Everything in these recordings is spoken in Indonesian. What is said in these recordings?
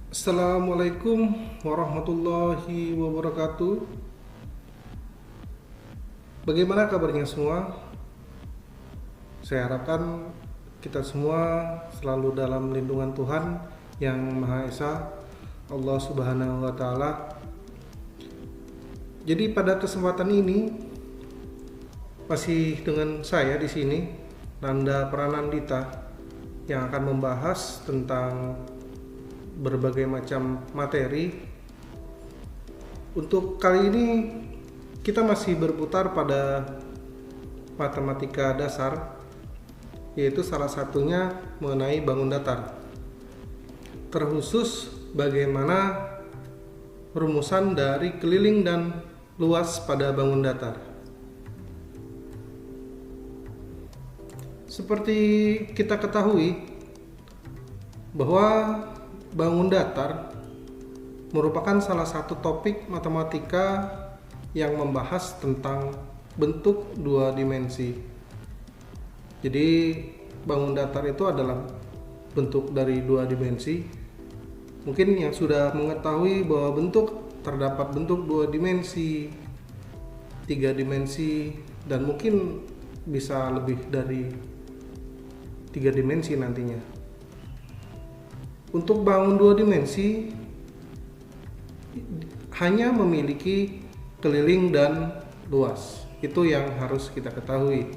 Assalamualaikum warahmatullahi wabarakatuh. Bagaimana kabarnya semua? Saya harapkan kita semua selalu dalam lindungan Tuhan yang Maha Esa, Allah Subhanahu wa taala. Jadi pada kesempatan ini masih dengan saya di sini, Nanda Pranandita, yang akan membahas tentang berbagai macam materi. Untuk kali ini kita masih berputar pada matematika dasar, yaitu salah satunya mengenai bangun datar, terkhusus bagaimana rumusan dari keliling dan luas pada bangun datar. Seperti kita ketahui bahwa bangun datar merupakan salah satu topik matematika yang membahas tentang bentuk dua dimensi. Jadi bangun datar itu adalah bentuk dari dua dimensi. Mungkin yang sudah mengetahui bahwa terdapat bentuk dua dimensi, tiga dimensi, dan mungkin bisa lebih dari tiga dimensi nantinya. Untuk bangun dua dimensi hanya memiliki keliling dan luas. Itu yang harus kita ketahui.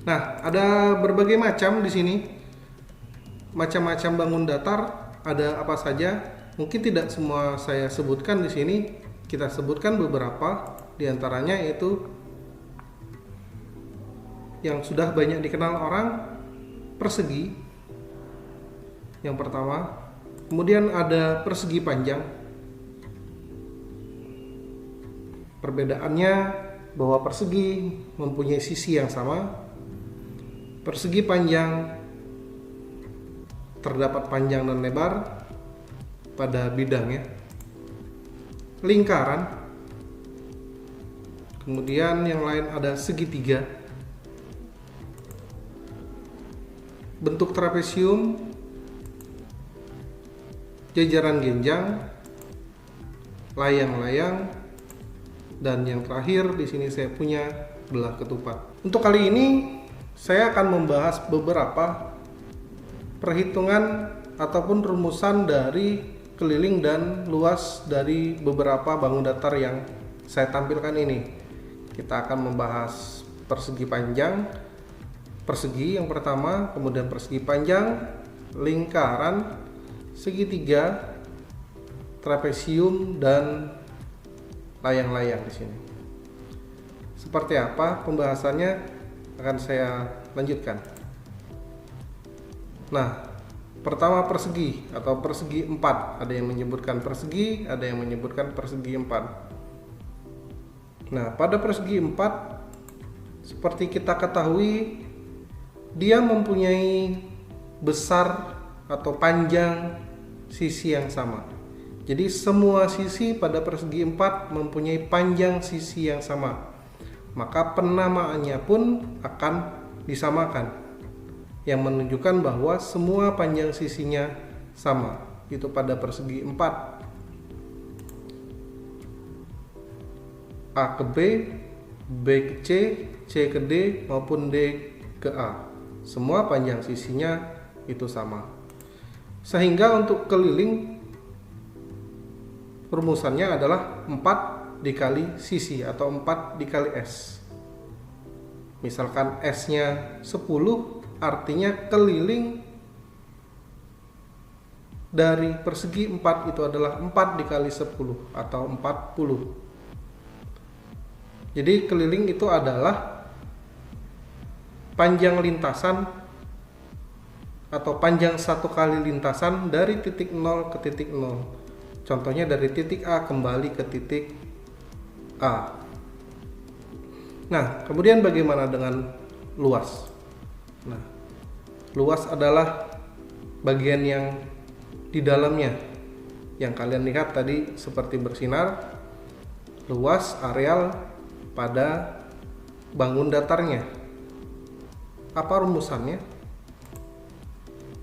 Nah, ada berbagai macam di sini. Macam-macam bangun datar ada apa saja? Mungkin tidak semua saya sebutkan di sini. Kita sebutkan beberapa di antaranya, yaitu yang sudah banyak dikenal orang, persegi yang pertama. Kemudian ada persegi panjang. Perbedaannya bahwa persegi mempunyai sisi yang sama. Persegi panjang terdapat panjang dan lebar pada bidangnya. Lingkaran. Kemudian yang lain ada segitiga. Bentuk trapesium, jajaran genjang, layang-layang, dan yang terakhir di sini saya punya belah ketupat. Untuk kali ini saya akan membahas beberapa perhitungan ataupun rumusan dari keliling dan luas dari beberapa bangun datar yang saya tampilkan ini. Kita akan membahas persegi panjang, persegi yang pertama, kemudian persegi panjang, lingkaran, segitiga, trapesium, dan layang-layang di sini. Seperti apa pembahasannya akan saya lanjutkan. Nah, pertama persegi atau persegi 4. Ada yang menyebutkan persegi, ada yang menyebutkan persegi 4. Nah, pada persegi 4 seperti kita ketahui dia mempunyai besar atau panjang sisi yang sama. Jadi semua sisi pada persegi 4 mempunyai panjang sisi yang sama. Maka penamaannya pun akan disamakan, yang menunjukkan bahwa semua panjang sisinya sama. Itu pada persegi 4. A ke B, B ke C, C ke D, maupun D ke A. Semua panjang sisinya itu sama. Sehingga untuk keliling rumusannya adalah 4 dikali sisi atau 4 dikali S. Misalkan S-nya 10, artinya keliling dari persegi 4 itu adalah 4 dikali 10 atau 40. Jadi keliling itu adalah panjang lintasan atau panjang satu kali lintasan dari titik 0 ke titik 0. Contohnya dari titik A kembali ke titik A. Nah, kemudian bagaimana dengan luas? Nah, luas adalah bagian yang di dalamnya. Yang kalian lihat tadi seperti bersinar. Luas areal pada bangun datarnya. Apa rumusannya?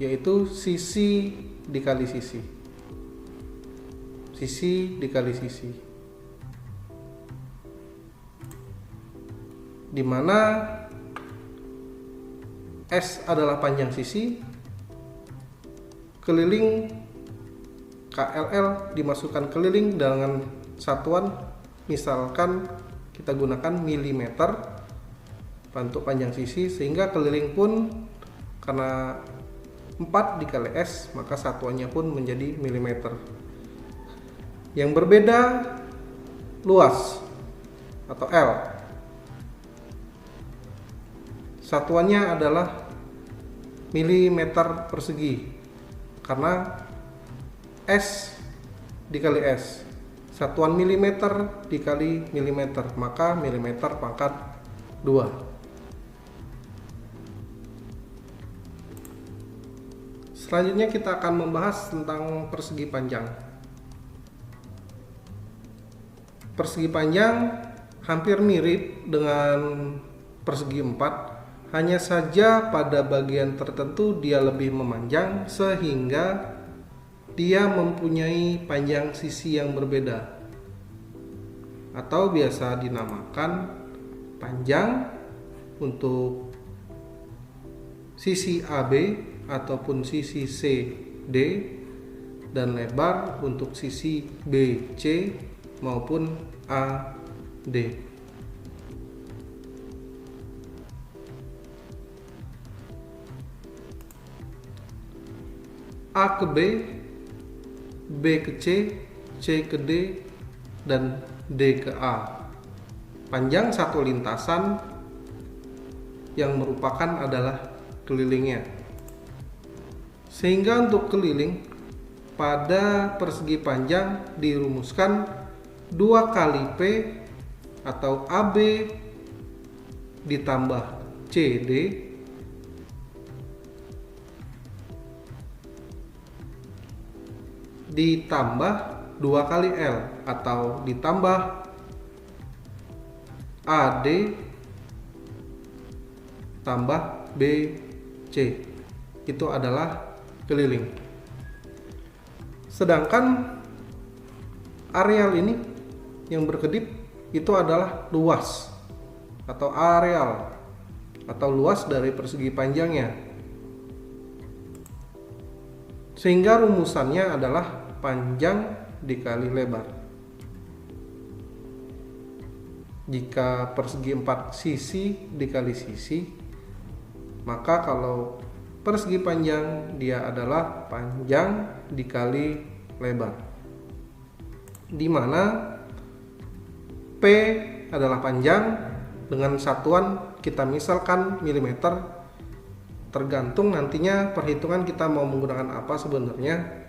Yaitu sisi dikali sisi. Sisi dikali sisi. Di mana S adalah panjang sisi, keliling KLL dimasukkan keliling dengan satuan, misalkan kita gunakan milimeter untuk panjang sisi, sehingga keliling pun karena 4 dikali S maka satuannya pun menjadi milimeter. Yang berbeda luas atau L, satuannya adalah milimeter persegi karena S dikali S, satuan milimeter dikali milimeter, maka milimeter pangkat 2. Selanjutnya kita akan membahas tentang persegi panjang. Persegi panjang hampir mirip dengan persegi 4, hanya saja pada bagian tertentu dia lebih memanjang sehingga dia mempunyai panjang sisi yang berbeda, atau biasa dinamakan panjang untuk sisi AB ataupun sisi CD dan lebar untuk sisi BC maupun AD. A ke B, B ke C, C ke D, dan D ke A. Panjang satu lintasan yang merupakan adalah kelilingnya. Sehingga untuk keliling pada persegi panjang dirumuskan 2 kali P atau AB ditambah CD ditambah 2 kali L atau ditambah AD tambah BC, itu adalah keliling. Sedangkan areal ini yang berkedip itu adalah luas atau areal atau luas dari persegi panjangnya, sehingga rumusannya adalah panjang dikali lebar. Jika persegi 4 sisi dikali sisi, maka kalau persegi panjang dia adalah panjang dikali lebar, di mana P adalah panjang dengan satuan kita misalkan milimeter, tergantung nantinya perhitungan kita mau menggunakan apa sebenarnya.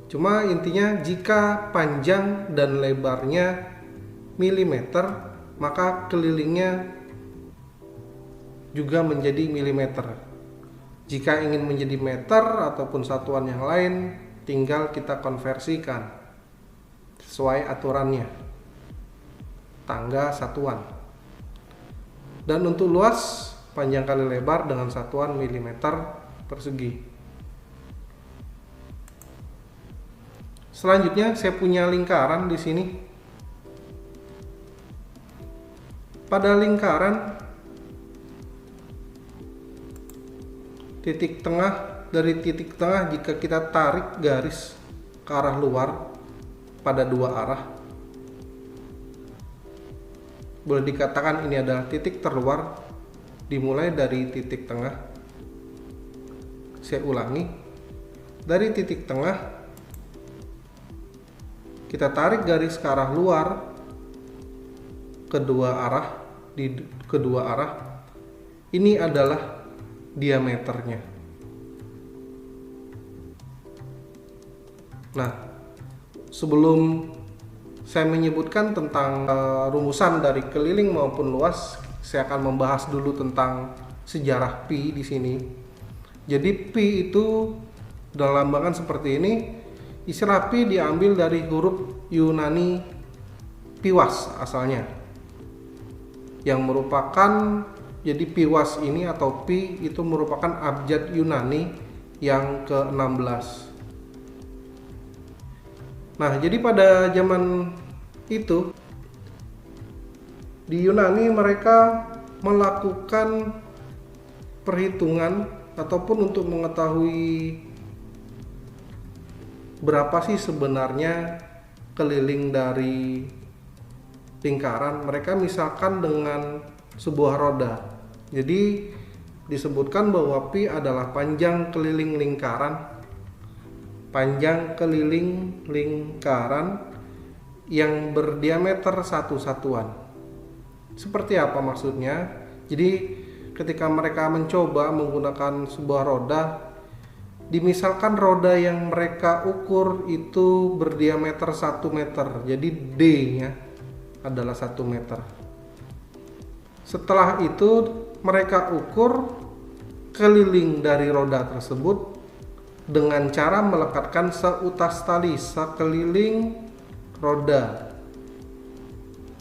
Cuma intinya jika panjang dan lebarnya milimeter, maka kelilingnya juga menjadi milimeter. Jika ingin menjadi meter ataupun satuan yang lain, tinggal kita konversikan sesuai aturannya, tangga satuan. Dan untuk luas, panjang kali lebar dengan satuan milimeter persegi. Selanjutnya saya punya lingkaran di sini. Pada lingkaran titik tengah, dari titik tengah jika kita tarik garis ke arah luar pada 2 arah, boleh dikatakan ini adalah titik terluar dimulai dari titik tengah. Saya ulangi, dari titik tengah kita tarik garis ke arah luar kedua arah, di kedua arah. Ini adalah diameternya. Nah, sebelum saya menyebutkan tentang rumusan dari keliling maupun luas, saya akan membahas dulu tentang sejarah pi di sini. Jadi pi itu dalam lambangan seperti ini. Istilah pi diambil dari huruf Yunani piwas asalnya, yang merupakan, jadi piwas ini atau pi itu merupakan abjad Yunani yang ke-16. Nah, jadi pada zaman itu di Yunani mereka melakukan perhitungan ataupun untuk mengetahui berapa sih sebenarnya keliling dari lingkaran. Mereka misalkan dengan sebuah roda. Jadi disebutkan bahwa pi adalah panjang keliling lingkaran. Panjang keliling lingkaran yang berdiameter satu satuan. Seperti apa maksudnya? Jadi ketika mereka mencoba menggunakan sebuah roda, dimisalkan roda yang mereka ukur itu berdiameter 1 meter, jadi D nya adalah 1 meter. Setelah itu mereka ukur keliling dari roda tersebut dengan cara melekatkan seutas tali sekeliling roda.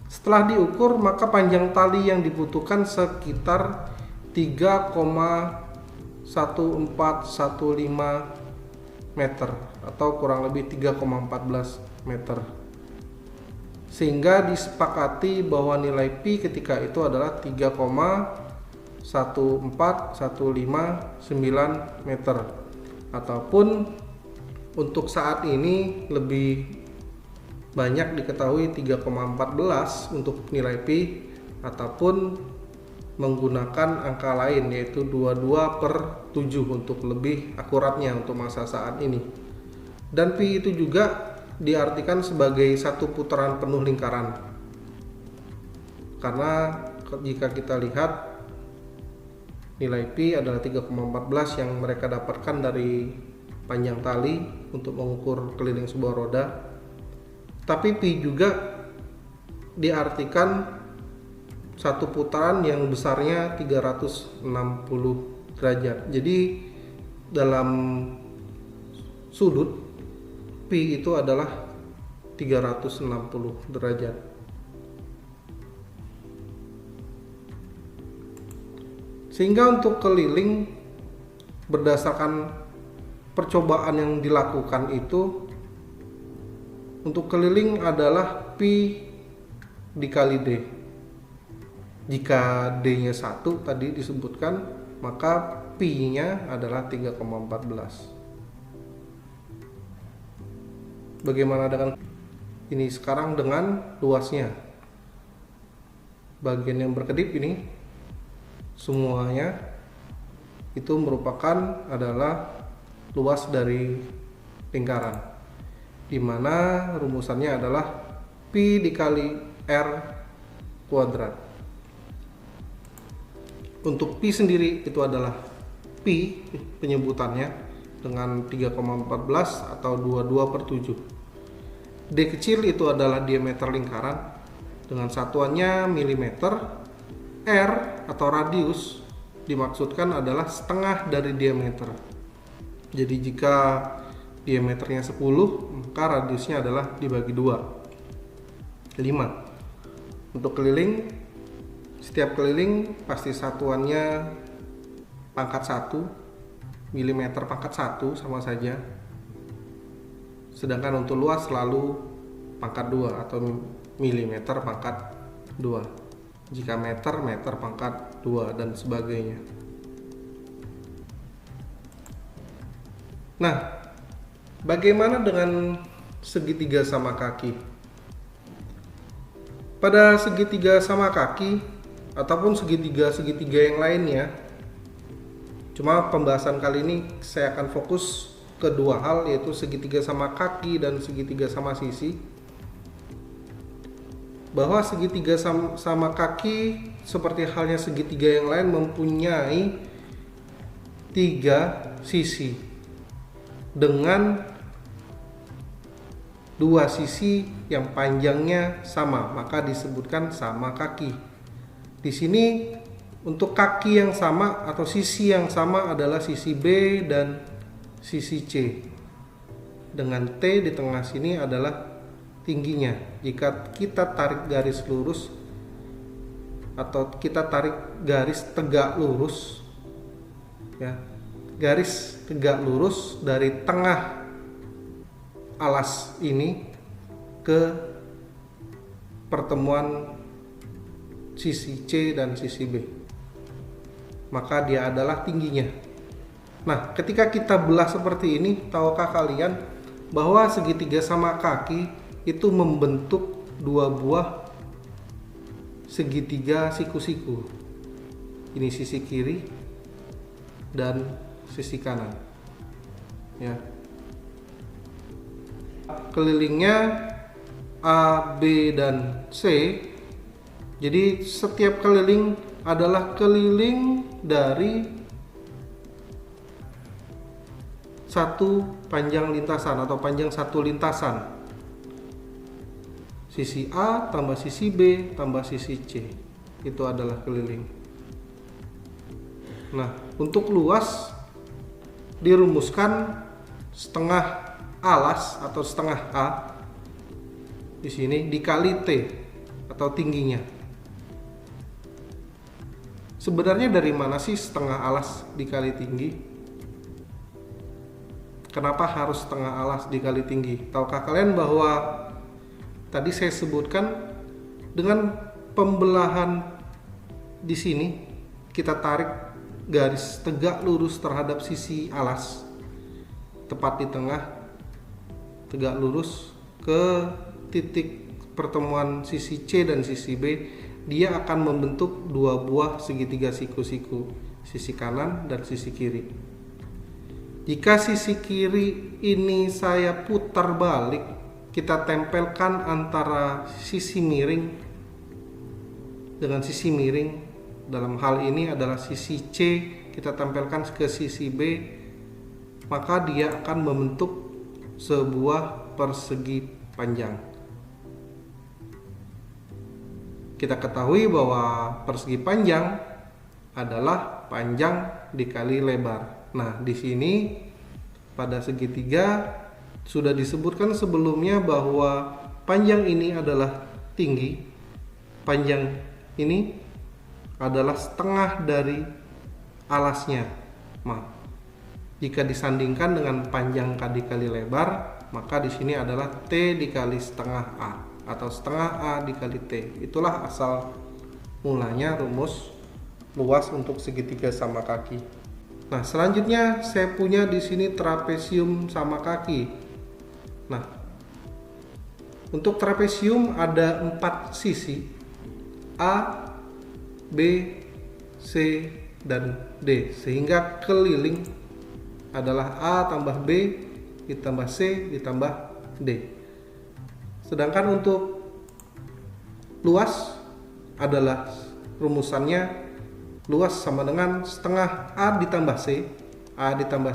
Setelah diukur, maka panjang tali yang dibutuhkan sekitar 3,1415 meter atau kurang lebih 3,14 meter. Sehingga disepakati bahwa nilai pi ketika itu adalah 3,14159 meter. Ataupun untuk saat ini lebih banyak diketahui 3,14 untuk nilai pi, ataupun menggunakan angka lain yaitu 22/7 untuk lebih akuratnya untuk masa saat ini. Dan pi itu juga diartikan sebagai satu putaran penuh lingkaran, karena jika kita lihat nilai pi adalah 3,14 yang mereka dapatkan dari panjang tali untuk mengukur keliling sebuah roda. Tapi pi juga diartikan satu putaran yang besarnya 360 derajat. Jadi dalam sudut pi itu adalah 360 derajat. Sehingga untuk keliling berdasarkan percobaan yang dilakukan itu, untuk keliling adalah pi dikali d. Jika d-nya 1 tadi disebutkan, maka pi-nya adalah 3,14. Bagaimana dengan ini sekarang dengan luasnya? Bagian yang berkedip ini semuanya itu merupakan adalah luas dari lingkaran, di mana rumusannya adalah pi dikali r kuadrat. Untuk pi sendiri itu adalah pi penyebutannya dengan 3,14 atau 22/7. D kecil itu adalah diameter lingkaran dengan satuannya milimeter. R atau radius dimaksudkan adalah setengah dari diameter. Jadi jika diameternya 10, maka radiusnya adalah dibagi 2, 5. Untuk keliling, setiap keliling pasti satuannya pangkat 1, milimeter pangkat 1 sama saja. Sedangkan untuk luas selalu pangkat 2 atau milimeter pangkat 2. Jika meter, meter pangkat 2 dan sebagainya. Nah, bagaimana dengan segitiga sama kaki? Pada segitiga sama kaki ataupun segitiga yang lainnya, cuma pembahasan kali ini saya akan fokus ke dua hal, yaitu segitiga sama kaki dan segitiga sama sisi. Bahwa segitiga sama kaki seperti halnya segitiga yang lain mempunyai 3 sisi dengan 2 sisi yang panjangnya sama, maka disebutkan sama kaki. Di sini untuk kaki yang sama atau sisi yang sama adalah sisi B dan sisi C, dengan T di tengah sini adalah tingginya. Jika kita tarik garis lurus atau kita tarik garis tegak lurus, ya, garis tegak lurus dari tengah alas ini ke pertemuan sisi C dan sisi B, maka dia adalah tingginya. Nah, ketika kita belah seperti ini, tahukah kalian bahwa segitiga sama kaki itu membentuk dua buah segitiga siku-siku. Ini sisi kiri dan sisi kanan. Ya. Kelilingnya A, B, dan C. Jadi setiap keliling adalah keliling dari satu panjang lintasan atau panjang satu lintasan. Sisi A tambah sisi B tambah sisi C. Itu adalah keliling. Nah, untuk luas dirumuskan setengah alas atau setengah A di sini dikali T atau tingginya. Sebenarnya dari mana sih setengah alas dikali tinggi? Kenapa harus setengah alas dikali tinggi? Tahukah kalian bahwa tadi saya sebutkan dengan pembelahan di sini kita tarik garis tegak lurus terhadap sisi alas tepat di tengah, tegak lurus ke titik pertemuan sisi C dan sisi B, dia akan membentuk dua buah segitiga siku-siku, sisi kanan dan sisi kiri. Jika sisi kiri ini saya putar balik, kita tempelkan antara sisi miring dengan sisi miring, dalam hal ini adalah sisi C, kita tempelkan ke sisi B, maka dia akan membentuk sebuah persegi panjang. Kita ketahui bahwa persegi panjang adalah panjang dikali lebar. Nah, di sini pada segitiga sudah disebutkan sebelumnya bahwa panjang ini adalah tinggi, panjang ini adalah setengah dari alasnya. Jika disandingkan dengan panjang dikali lebar, maka di sini adalah T dikali setengah A atau setengah A dikali T. Itulah asal mulanya rumus luas untuk segitiga sama kaki. Nah, selanjutnya saya punya di sini trapesium sama kaki. Nah, untuk trapesium ada 4 sisi, A, B, C, dan D, sehingga keliling adalah A tambah B ditambah C ditambah D. Sedangkan untuk luas adalah rumusannya luas sama dengan setengah A ditambah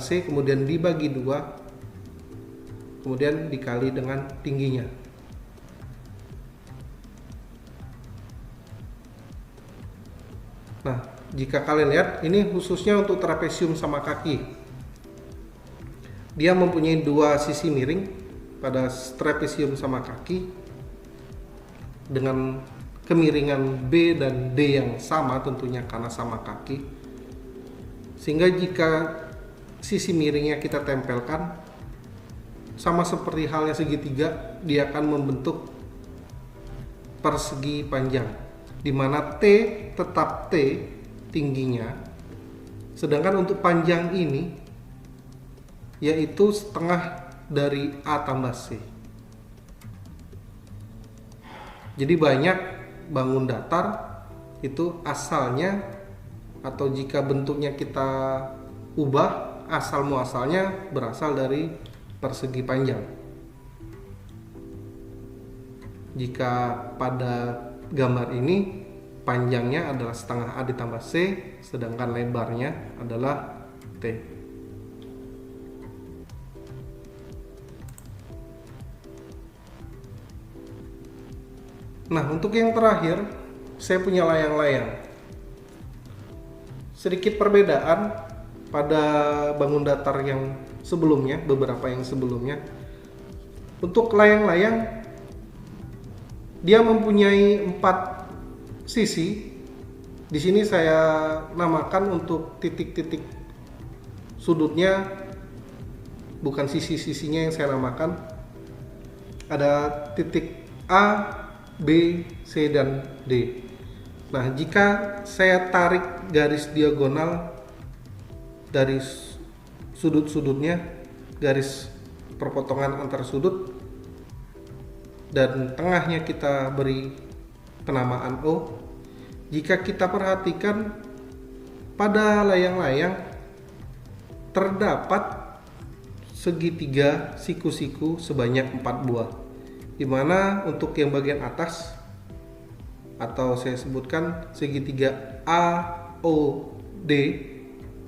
C kemudian dibagi 2 kemudian dikali dengan tingginya. Nah, jika kalian lihat ini khususnya untuk trapesium sama kaki. Dia mempunyai 2 sisi miring pada trapesium sama kaki dengan kemiringan B dan D yang sama tentunya karena sama kaki. Sehingga jika sisi miringnya kita tempelkan sama seperti halnya segitiga, dia akan membentuk persegi panjang di mana T tetap T tingginya. Sedangkan untuk panjang ini yaitu setengah dari A tambah C. Jadi banyak bangun datar itu asalnya atau jika bentuknya kita ubah, asal muasalnya berasal dari persegi panjang. Jika pada gambar ini panjangnya adalah setengah A ditambah C, sedangkan lebarnya adalah T. Nah, untuk yang terakhir, saya punya layang-layang. Sedikit perbedaan pada bangun datar yang sebelumnya, beberapa yang sebelumnya. Untuk layang-layang, dia mempunyai 4 sisi. Di sini saya namakan untuk titik-titik sudutnya, bukan sisi-sisinya yang saya namakan. ada titik A, B, C, dan D. Nah, jika saya tarik garis diagonal dari sudut-sudutnya, garis perpotongan antar sudut, dan tengahnya kita beri penamaan O, jika kita perhatikan pada layang-layang terdapat segitiga siku-siku sebanyak 4 buah, dimana untuk yang bagian atas, atau saya sebutkan segitiga AOD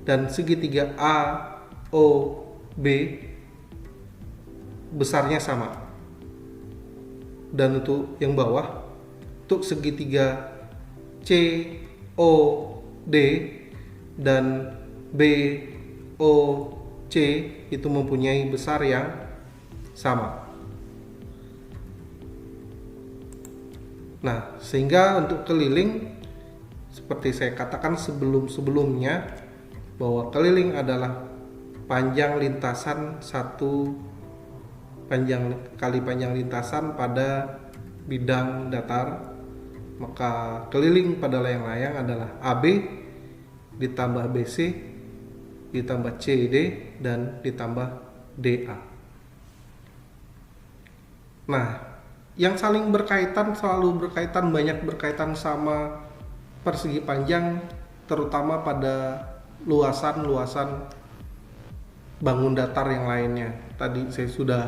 dan segitiga AOB besarnya sama. Dan untuk yang bawah, untuk segitiga COD dan BOC itu mempunyai besar yang sama. Nah, sehingga untuk keliling, seperti saya katakan sebelum-sebelumnya, bahwa keliling adalah panjang lintasan panjang lintasan pada bidang datar, maka keliling pada layang-layang adalah AB ditambah BC ditambah CD dan ditambah DA. Nah, yang saling berkaitan, selalu berkaitan, banyak berkaitan sama persegi panjang, terutama pada luasan-luasan bangun datar yang lainnya. Tadi saya sudah,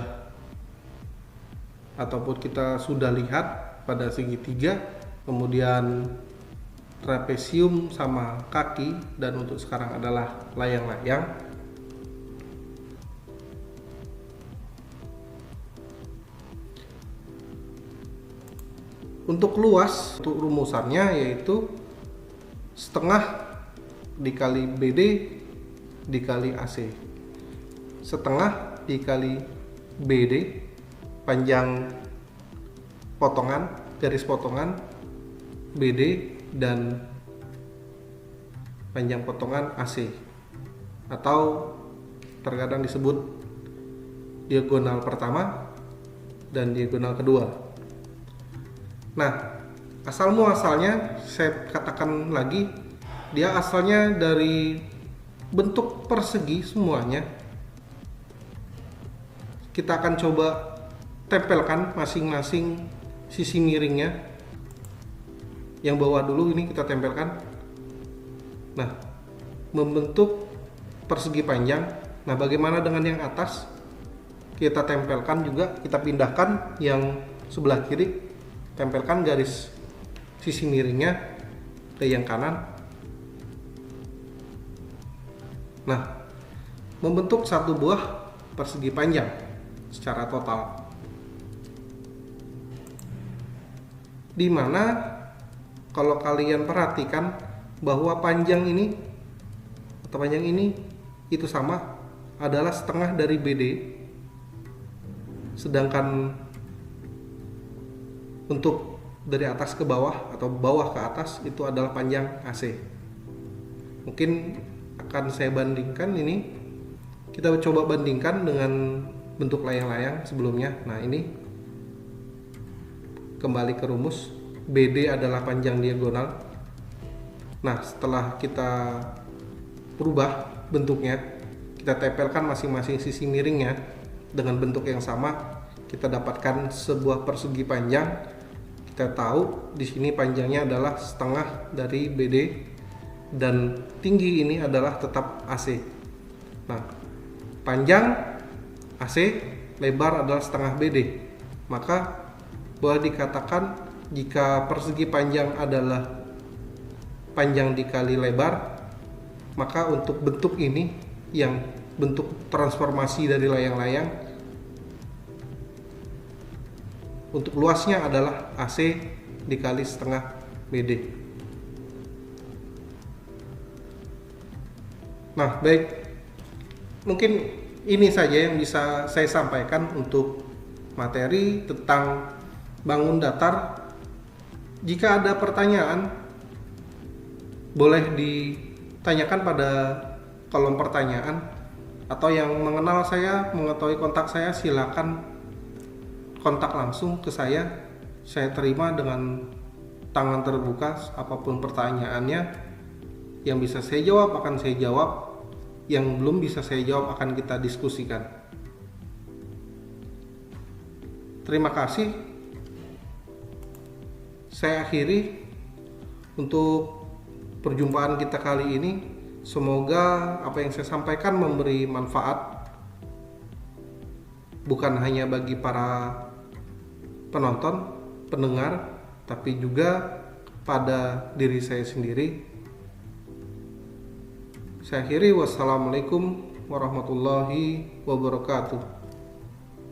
ataupun kita sudah lihat pada segitiga, kemudian trapesium sama kaki, dan untuk sekarang adalah layang-layang. Untuk luas, untuk rumusannya yaitu setengah dikali BD dikali AC. Setengah dikali BD, panjang potongan, garis potongan BD, dan panjang potongan AC, atau terkadang disebut diagonal pertama dan diagonal kedua. Nah, asal muasalnya saya katakan lagi, dia asalnya dari bentuk persegi semuanya. Kita akan coba tempelkan masing-masing sisi miringnya. Yang bawah dulu ini kita tempelkan. Nah, membentuk persegi panjang. Nah, bagaimana dengan yang atas? Kita tempelkan juga, kita pindahkan yang sebelah kiri, tempelkan garis sisi miringnya ke yang kanan. Nah, membentuk satu buah persegi panjang secara total, dimana kalau kalian perhatikan bahwa panjang ini atau panjang ini itu sama, adalah setengah dari BD, sedangkan untuk dari atas ke bawah atau bawah ke atas itu adalah panjang AC. Mungkin akan saya bandingkan ini, kita coba bandingkan dengan bentuk layang-layang sebelumnya. Nah, ini kembali ke rumus, BD adalah panjang diagonal. Nah, setelah kita berubah bentuknya, kita tempelkan masing-masing sisi miringnya dengan bentuk yang sama, kita dapatkan sebuah persegi panjang. Kita tahu di sini panjangnya adalah setengah dari BD dan tinggi ini adalah tetap AC. Nah, panjang AC, lebar adalah setengah BD. Maka boleh dikatakan jika persegi panjang adalah panjang dikali lebar, maka untuk bentuk ini yang bentuk transformasi dari layang-layang, untuk luasnya adalah AC dikali setengah BD. Nah, baik, mungkin ini saja yang bisa saya sampaikan untuk materi tentang bangun datar. Jika ada pertanyaan, boleh ditanyakan pada kolom pertanyaan, atau yang mengenal saya, mengetahui kontak saya, silakan kontak langsung ke saya terima dengan tangan terbuka. Apapun pertanyaannya, yang bisa saya jawab akan saya jawab, yang belum bisa saya jawab akan kita diskusikan. Terima kasih. Saya akhiri untuk perjumpaan kita kali ini. Semoga apa yang saya sampaikan memberi manfaat, bukan hanya bagi para penonton, pendengar, tapi juga pada diri saya sendiri. Saya akhiri, wassalamualaikum warahmatullahi wabarakatuh.